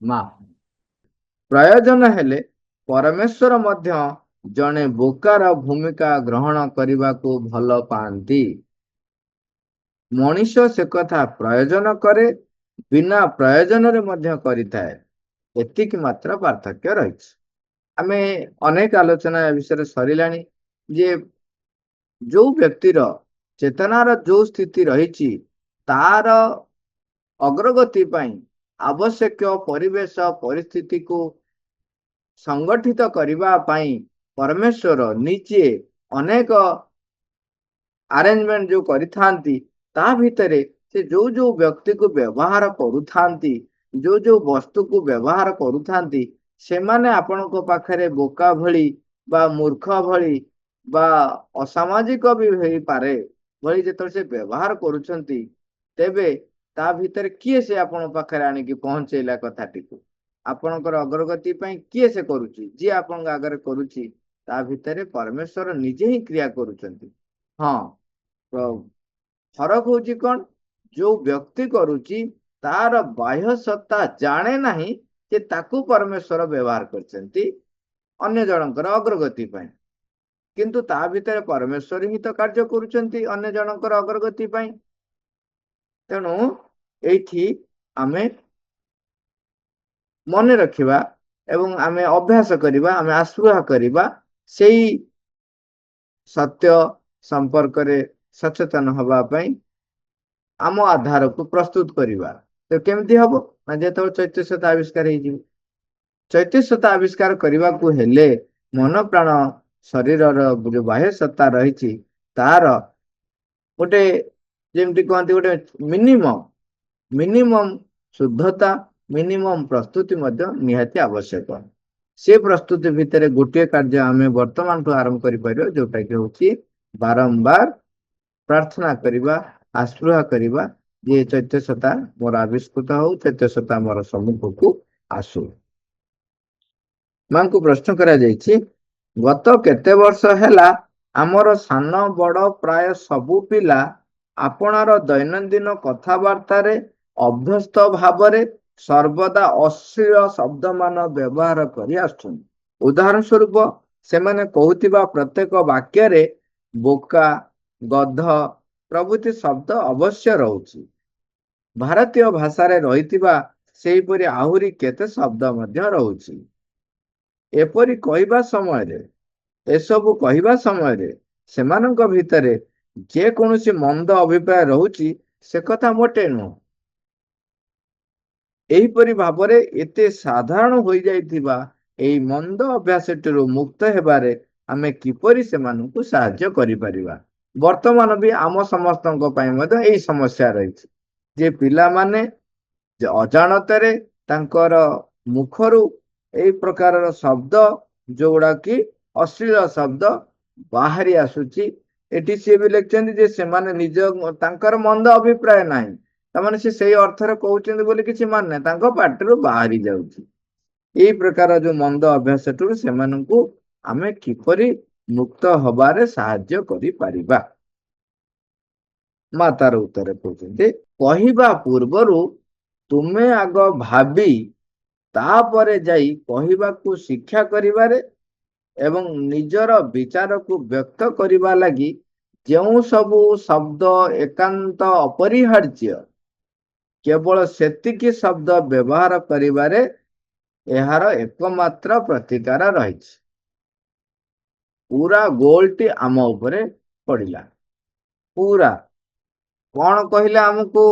ମା ପ୍ରୟୋଜନ ହେଲେ ପରମେଶ୍ୱର ମଧ୍ୟ ଜଣେ ବୋକାର ଭୂମିକା ଗ୍ରହଣ କରିବାକୁ ଭଲ ପାଆନ୍ତି। ମଣିଷ ସେ କଥା ପ୍ରୟୋଜନ କରେ, ବିନା ପ୍ରୟୋଜନରେ ମଧ୍ୟ କରିଥାଏ। ଏତିକି ମାତ୍ର ପାର୍ଥକ୍ୟ ରହିଛି। ଆମେ ଅନେକ ଆଲୋଚନା ଏ ବିଷୟରେ ସରିଲାଣି ଯେ ଯୋଉ ବ୍ୟକ୍ତିର ଚେତନାର ଯୋଉ ସ୍ଥିତି ରହିଛି ତାର ଅଗ୍ରଗତି ପାଇଁ ଆବଶ୍ୟକ ପରିବେଶ ପରିସ୍ଥିତିକୁ ସଂଗଠିତ କରିବା ପାଇଁ ପରମେଶ୍ୱର ନିଜେ ଅନେକ ଆରେଞ୍ଜମେଣ୍ଟ ଯୋଉ କରିଥାନ୍ତି, ତା ଭିତରେ ସେ ଯୋଉ ଯୋଉ ବ୍ୟକ୍ତିକୁ ବ୍ୟବହାର କରୁଥାନ୍ତି, ଯୋଉ ଯୋଉ ବସ୍ତୁକୁ ବ୍ୟବହାର କରୁଥାନ୍ତି, ସେମାନେ ଆପଣଙ୍କ ପାଖରେ ବୋକା ଭଳି ବା ମୂର୍ଖ ଭଳି ବା ଅସାମାଜିକ ବି ହେଇପାରେ ଭଳି ଯେତେବେଳେ ସେ ବ୍ୟବହାର କରୁଛନ୍ତି, ତେବେ ତା ଭିତରେ କିଏ ସେ ଆପଣଙ୍କ ପାଖରେ ଆଣିକି ପହଞ୍ଚେଇଲା କଥାଟିକୁ? ଆପଣଙ୍କର ଅଗ୍ରଗତି ପାଇଁ କିଏ ସେ କରୁଛି? ଯିଏ ଆପଣଙ୍କ ଆଗରେ କରୁଛି, ତା ଭିତରେ ପରମେଶ୍ୱର ନିଜେ ହିଁ କ୍ରିୟା କରୁଛନ୍ତି। ହଁ, ଫରକ ହଉଛି କଣ? ଯୋଉ ବ୍ୟକ୍ତି କରୁଛି ତାର ବାହ୍ୟ ସତ୍ତା ଜାଣେ ନାହିଁ ଯେ ତାକୁ ପରମେଶ୍ୱର ବ୍ୟବହାର କରିଛନ୍ତି ଅନ୍ୟ ଜଣଙ୍କର ଅଗ୍ରଗତି ପାଇଁ, କିନ୍ତୁ ତା ଭିତରେ ପରମେଶ୍ୱର ହିଁ ତ କାର୍ଯ୍ୟ କରୁଛନ୍ତି ଅନ୍ୟ ଜଣଙ୍କର ଅଗ୍ରଗତି ପାଇଁ। ତେଣୁ ଏଇଠି ଆମେ ମନେ ରଖିବା ଏବଂ ଆମେ ଅଭ୍ୟାସ କରିବା, ଆମେ ଆସ୍ପୃହା କରିବା, ସେଇ ସତ୍ୟ ସମ୍ପର୍କରେ ସଚେତନ ହବା ପାଇଁ ଆମ ଆଧାରକୁ ପ୍ରସ୍ତୁତ କରିବା। ତ କେମିତି ହବ ନା, ଯେତେବେଳେ ଚୈତ୍ୟ ସତ୍ୟ ଆବିଷ୍କାର ହେଇଯିବ। ଚୈତ୍ୟ ସତ୍ୟ ଆବିଷ୍କାର କରିବାକୁ ହେଲେ ମନ ପ୍ରାଣ ଶରୀରର ଯୋଉ ବାହ୍ୟ ସତ୍ତା ରହିଛି ତାର ଗୋଟେ, ଯେମିତି କହନ୍ତି, ଗୋଟେ ମିନିମମ୍ ଶୁଦ୍ଧତା, ମିନିମମ୍ ପ୍ରସ୍ତୁତି ମଧ୍ୟ ନିହାତି ଆବଶ୍ୟକ। ସେ ପ୍ରସ୍ତୁତି ଭିତରେ ଗୋଟିଏ କାର୍ଯ୍ୟ ଆମେ ବର୍ତ୍ତମାନଠୁ ଆରମ୍ଭ କରିପାରିବା, ଯୋଉଟା କି ହଉଛି ବାରମ୍ବାର ପ୍ରାର୍ଥନା କରିବା, ଆସ୍ପୃହା କରିବା ଯେ ଚୈତ୍ୟ ସତ୍ତା ମୋର ଆବିଷ୍କୃତ ହଉ, ଚୈତ୍ୟ ସତ୍ତା ମୋର ସମ୍ମୁଖକୁ ଆସୁ। ମାଙ୍କୁ ପ୍ରଶ୍ନ କରାଯାଇଛି, ଗତ କେତେ ବର୍ଷ ହେଲା ଆମର ସାନ ବଡ଼ ପ୍ରାୟ ସବୁ ପିଲା ଆପଣାର ଦୈନନ୍ଦିନ କଥାବାର୍ତ୍ତାରେ ଅଭ୍ୟସ୍ତ ଭାବରେ ସର୍ବଦା ଅଶ୍ଳୀଳ ଶବ୍ଦମାନ ବ୍ୟବହାର କରି ଆସୁଛନ୍ତି। ଉଦାହରଣ ସ୍ୱରୂପ, ସେମାନେ କହୁଥିବା ପ୍ରତ୍ୟେକ ବାକ୍ୟରେ ବୋକା, ଗଧ ପ୍ରଭୃତି ଶବ୍ଦ ଅବଶ୍ୟ ରହୁଛି। ଭାରତୀୟ ଭାଷାରେ ରହିଥିବା ସେହିପରି ଆହୁରି କେତେ ଶବ୍ଦ ମଧ୍ୟ ରହୁଛି। ଏପରି କହିବା ସମୟରେ, ଏସବୁ କହିବା ସମୟରେ ସେମାନଙ୍କ ଭିତରେ ଯେ କୌଣସି ମନ୍ଦ ଅଭିପ୍ରାୟ ରହୁଛି ସେ କଥା ମୋଟେ ନୁହଁ। ଏହିପରି ଭାବରେ ଏତେ ସାଧାରଣ ହୋଇଯାଇଥିବା ଏହି ମନ୍ଦ ଅଭ୍ୟାସଟିରୁ ମୁକ୍ତ ହେବାରେ ଆମେ କିପରି ସେମାନଙ୍କୁ ସାହାଯ୍ୟ କରିପାରିବା? ବର୍ତ୍ତମାନ ବି ଆମ ସମସ୍ତଙ୍କ ପାଇଁ ମଧ୍ୟ ଏହି ସମସ୍ୟା ରହିଛି ଯେ ପିଲାମାନେ ଅଜାଣତରେ ତାଙ୍କର ମୁଖରୁ ଏହି ପ୍ରକାରର ଶବ୍ଦ, ଯୋଉଗୁଡା କି ଅଶ୍ଳୀଳ ଶବ୍ଦ ବାହାରି ଆସୁଛି। ଏଠି ସିଏ ବି ଲେଖିଛନ୍ତି ଯେ ସେମାନେ ତାଙ୍କର ମନ୍ଦ ଅଭିପ୍ରାୟ ନାହିଁ, ତାମାନେ ସେ ସେଇ ଅର୍ଥରେ କହୁଛନ୍ତି ବୋଲି କିଛି ମାନେ ନାହିଁ, ତାଙ୍କ ପାଟିରୁ ବାହାରି ଯାଉଛି। ଏଇ ପ୍ରକାର ଯୋଉ ମନ୍ଦ ଅଭ୍ୟାସଠୁ ସେମାନଙ୍କୁ ଆମେ କିପରି ମୁକ୍ତ ହବାରେ ସାହାଯ୍ୟ କରିପାରିବା? ମା ତାର ଉତ୍ତର କହୁଛନ୍ତି, କହିବା ପୂର୍ବରୁ ତୁମେ ଆଗ ଭାବି ତାପରେ ଯାଇ କହିବାକୁ ଶିକ୍ଷା କରିବାରେ ଏବଂ ନିଜର ବିଚାରକୁ ବ୍ୟକ୍ତ କରିବା ଲାଗି ଯେଉଁ ସବୁ ଶବ୍ଦ ଏକାନ୍ତ ଅପରିହାର୍ଯ୍ୟ, କେବଳ ସେତିକି ଶବ୍ଦ ବ୍ୟବହାର କରିବାରେ ଏହାର ଏକମାତ୍ର ପ୍ରତିକାର ରହିଛି। ପୁରା ଗୋଲଟି ଆମ ଉପରେ ପଡ଼ିଲା। ପୁରା କଣ କହିଲେ? ଆମକୁ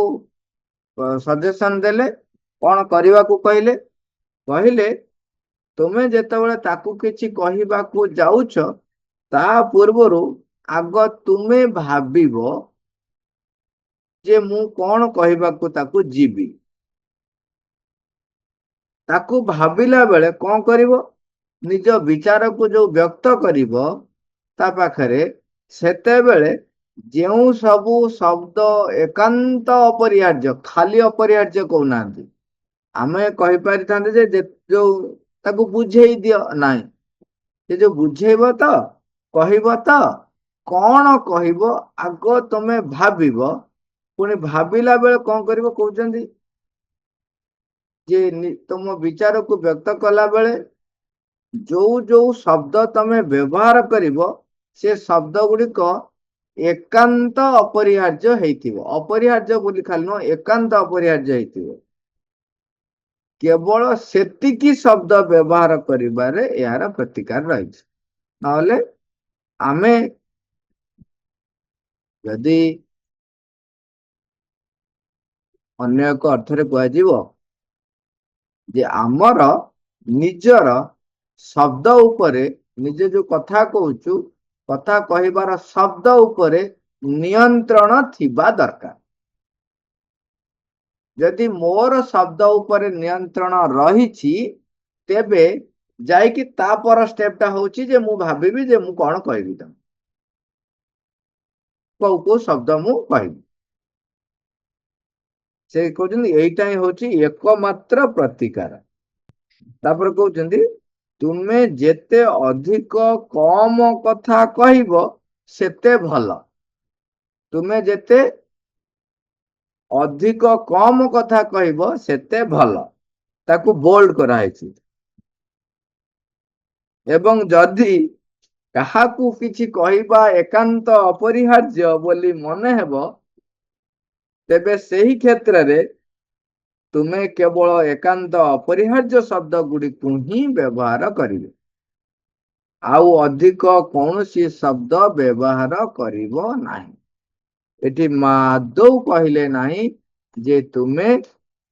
ସଜେସନ ଦେଲେ, କଣ କରିବାକୁ କହିଲେ? କହିଲେ ତୁମେ ଯେତେବେଳେ ତାକୁ କିଛି କହିବାକୁ ଯାଉଛ ତା ପୂର୍ବରୁ ଆଗ ତୁମେ ଭାବିବ ଯେ ମୁଁ କଣ କହିବାକୁ ତାକୁ ଯିବି। ତାକୁ ଭାବିଲା ବେଳେ କଣ କରିବ? ନିଜ ବିଚାରକୁ ଯୋଉ ବ୍ୟକ୍ତ କରିବ ତା ପାଖରେ, ସେତେବେଳେ ଯେଉଁ ସବୁ ଶବ୍ଦ ଏକାନ୍ତ ଅପରିହାର୍ଯ୍ୟ, ଖାଲି ଅପରିହାର୍ଯ୍ୟ କହୁନାହାନ୍ତି, ଆମେ କହିପାରିଥାନ୍ତେ ଯେ ଯୋଉ ତାକୁ ବୁଝେଇ ଦିଅ, ନାହିଁ, ସେ ଯୋଉ ବୁଝେଇବ ତ, କହିବ ତ, କଣ କହିବ ଆଗ ତମେ ଭାବିବ। ପୁଣି ଭାବିଲା ବେଳେ କଣ କରିବ କହୁଛନ୍ତି? ଯେ ତୁମ ବିଚାରକୁ ବ୍ୟକ୍ତ କଲା ବେଳେ ଯୋଉ ଯୋଉ ଶବ୍ଦ ତମେ ବ୍ୟବହାର କରିବ ସେ ଶବ୍ଦ ଗୁଡିକ ଏକାନ୍ତ ଅପରିହାର୍ଯ୍ୟ ହେଇଥିବ। ଅପରିହାର୍ଯ୍ୟ ବୋଲି ଖାଲି ନୁହଁ, ଏକାନ୍ତ ଅପରିହାର୍ଯ୍ୟ ହେଇଥିବ। କେବଳ ସେତିକି ଶବ୍ଦ ବ୍ୟବହାର କରିବାରେ ଏହାର ପ୍ରତିକାର ରହିଛି। ନହେଲେ ଆମେ ଯଦି ଅନ୍ୟ ଏକ ଅର୍ଥରେ କୁହାଯିବ ଯେ ଆମର ନିଜର ଶବ୍ଦ ଉପରେ, ନିଜେ ଯୋଉ କଥା କହୁଛୁ, କଥା କହିବାର ଶବ୍ଦ ଉପରେ ନିୟନ୍ତ୍ରଣ ଥିବା ଦରକାର। ଯଦି ମୋର ଶବ୍ଦ ଉପରେ ନିୟନ୍ତ୍ରଣ ରହିଛି, ତେବେ ଯାଇକି ତାପର ଷ୍ଟେପଟା ହଉଛି ଯେ ମୁଁ ଭାବିବି ଯେ ମୁଁ କଣ କହିବି, ତମେ କୋଉ କୋଉ ଶବ୍ଦ ମୁଁ କହିବି। ସେ କହୁଛନ୍ତି ଏଇଟା ହିଁ ହଉଛି ଏକମାତ୍ର ପ୍ରତିକାର। ତାପରେ କହୁଛନ୍ତି ତୁମେ ଯେତେ ଅଧିକ କମ କଥା କହିବ ସେତେ ଭଲ। ତୁମେ ଯେତେ ଅଧିକ କମ କଥା କହିବ ସେତେ ଭଲ। ତାକୁ ବୋଲ୍ଡ କରାହେଇଛି। ଏବଂ ଯଦି କାହାକୁ କିଛି କହିବା ଏକାନ୍ତ ଅପରିହାର୍ଯ୍ୟ ବୋଲି ମନେ ହେବ, ତେବେ ସେହି କ୍ଷେତ୍ରରେ ତୁମେ କେବଳ ଏକାନ୍ତ ଅପରିହାର୍ଯ୍ୟ ଶବ୍ଦ ଗୁଡ଼ିକୁ ହିଁ ବ୍ୟବହାର କରିବେ, ଆଉ ଅଧିକ କୌଣସି ଶବ୍ଦ ବ୍ୟବହାର କରିବ ନାହିଁ। ଏଠି ଆଦୌ କହିଲେ ନାହିଁ ଯେ ତୁମେ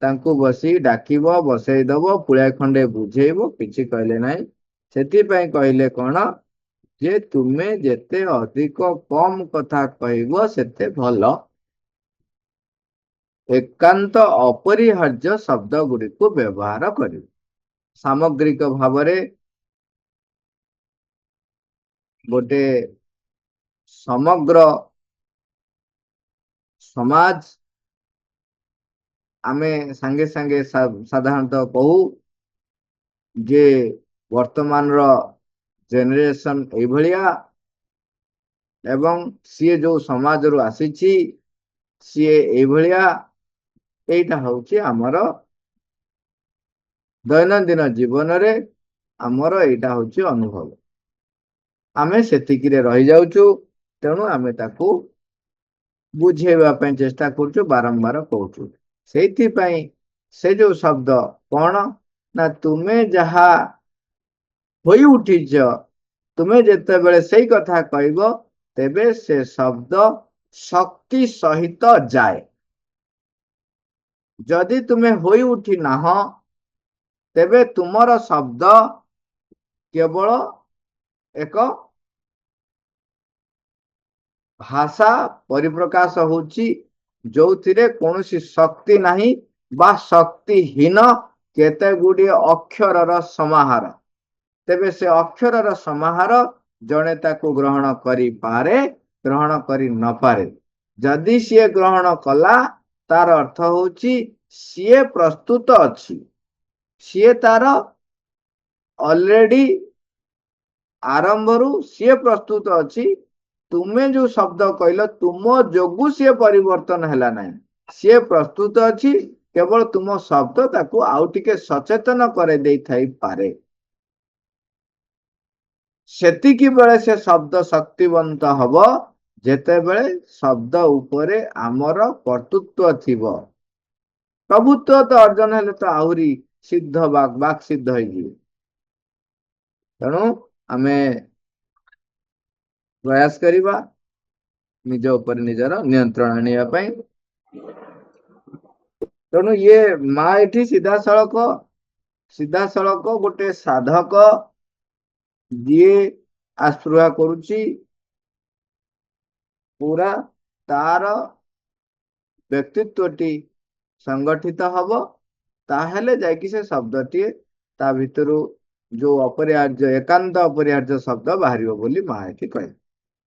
ତାଙ୍କୁ ବସି ଡାକିବ, ବସେଇଦବ, ପୁଳାଏ ଖଣ୍ଡେ ବୁଝେଇବ, କିଛି କହିଲେ ନାହିଁ। ସେଥିପାଇଁ କହିଲେ କଣ ଯେ ତୁମେ ଯେତେ ଅଧିକ କମ କଥା କହିବ ସେତେ ଭଲ। ଏକାନ୍ତ ଅପରିହାର୍ଯ୍ୟ ଶବ୍ଦ ଗୁଡ଼ିକୁ ବ୍ୟବହାର କରିବ। ସାମଗ୍ରିକ ଭାବରେ ଗୋଟେ ସମଗ୍ର ସମାଜ ଆମେ ସାଙ୍ଗେ ସାଙ୍ଗେ ସାଧାରଣତଃ କହୁ ଯେ ବର୍ତ୍ତମାନର ଜେନେରେସନ ଏଇଭଳିଆ, ଏବଂ ସିଏ ଯୋଉ ସମାଜରୁ ଆସିଛି ସିଏ ଏଇଭଳିଆ। ଏଇଟା ହଉଛି ଆମର ଦୈନନ୍ଦିନ ଜୀବନରେ ଆମର ଏଇଟା ହଉଛି ଅନୁଭବ। ଆମେ ସେତିକିରେ ରହିଯାଉଛୁ, ତେଣୁ ଆମେ ତାକୁ ବୁଝେଇବା ପାଇଁ ଚେଷ୍ଟା କରୁଛୁ, ବାରମ୍ବାର କହୁଛୁ। ସେଇଥିପାଇଁ ସେ ଯୋଉ ଶବ୍ଦ କଣ ନା, ତୁମେ ଯାହା ହୋଇ ଉଠିଛ, ତୁମେ ଯେତେବେଳେ ସେଇ କଥା କହିବ, ତେବେ ସେ ଶବ୍ଦ ଶକ୍ତି ସହିତ ଯାଏ। ଯଦି ତୁମେ ହୋଇ ଉଠି ନାହ, ତେବେ ତୁମର ଶବ୍ଦ କେବଳ ଏକ ଭାଷା ପରିପ୍ରକାଶ ହଉଛି, ଯୋଉଥିରେ କୌଣସି ଶକ୍ତି ନାହିଁ ବା ଶକ୍ତିହୀନ କେତେ ଗୁଡ଼ିଏ ଅକ୍ଷରର ସମାହାର। ତେବେ ସେ ଅକ୍ଷରର ସମାହାର ଜଣେ ତାକୁ ଗ୍ରହଣ କରିପାରେ, ଗ୍ରହଣ କରି ନପାରେ। ଯଦି ସିଏ ଗ୍ରହଣ କଲା, ତାର ଅର୍ଥ ହଉଛି ସିଏ ପ୍ରସ୍ତୁତ ଅଛି, ସିଏ ତାର ଅଲରେଡି ଆରମ୍ଭରୁ ସିଏ ପ୍ରସ୍ତୁତ ଅଛି। ତୁମେ ଯୋଉ ଶବ୍ଦ କହିଲ, ତୁମ ଯୋଗୁ ସିଏ ପରିବର୍ତ୍ତନ ହେଲା ନାହିଁ, ସିଏ ପ୍ରସ୍ତୁତ ଅଛି। କେବଳ ତୁମ ଶବ୍ଦ ତାକୁ ଆଉ ଟିକେ ସଚେତନ କରାଇ ଦେଇଥାଇପାରେ। ସେତିକି ବେଳେ ସେ ଶବ୍ଦ ଶକ୍ତିବନ୍ତ ହବ, ଯେତେବେଳେ ଶବ୍ଦ ଉପରେ ଆମର କର୍ତ୍ତୃତ୍ୱ ଥିବ। ପ୍ରଭୁତ୍ୱ ତ ଅର୍ଜନ ହେଲେ ତ ଆହୁରି ସିଦ୍ଧ ବାକ୍ ସିଦ୍ଧ ହେଇଯିବେ। ତେଣୁ ଆମେ ପ୍ରୟାସ କରିବା ନିଜ ଉପରେ ନିଜର ନିୟନ୍ତ୍ରଣ ଆଣିବା ପାଇଁ। ତେଣୁ ଇଏ ମା ଏଠି ସିଧାସଳଖ ଗୋଟେ ସାଧକ ଯିଏ ଆସ୍ପୃହା କରୁଛି, ପୁରା ତାର ବ୍ୟକ୍ତିତ୍ୱଟି ସଂଗଠିତ ହବ, ତାହେଲେ ଯାଇକି ସେ ଶବ୍ଦଟିଏ ତା ଭିତରୁ ଯୋଉ ଅପରିହାର୍ଯ୍ୟ, ଏକାନ୍ତ ଅପରିହାର୍ଯ୍ୟ ଶବ୍ଦ ବାହାରିବ ବୋଲି ମା ଏଠି କହିଲେ।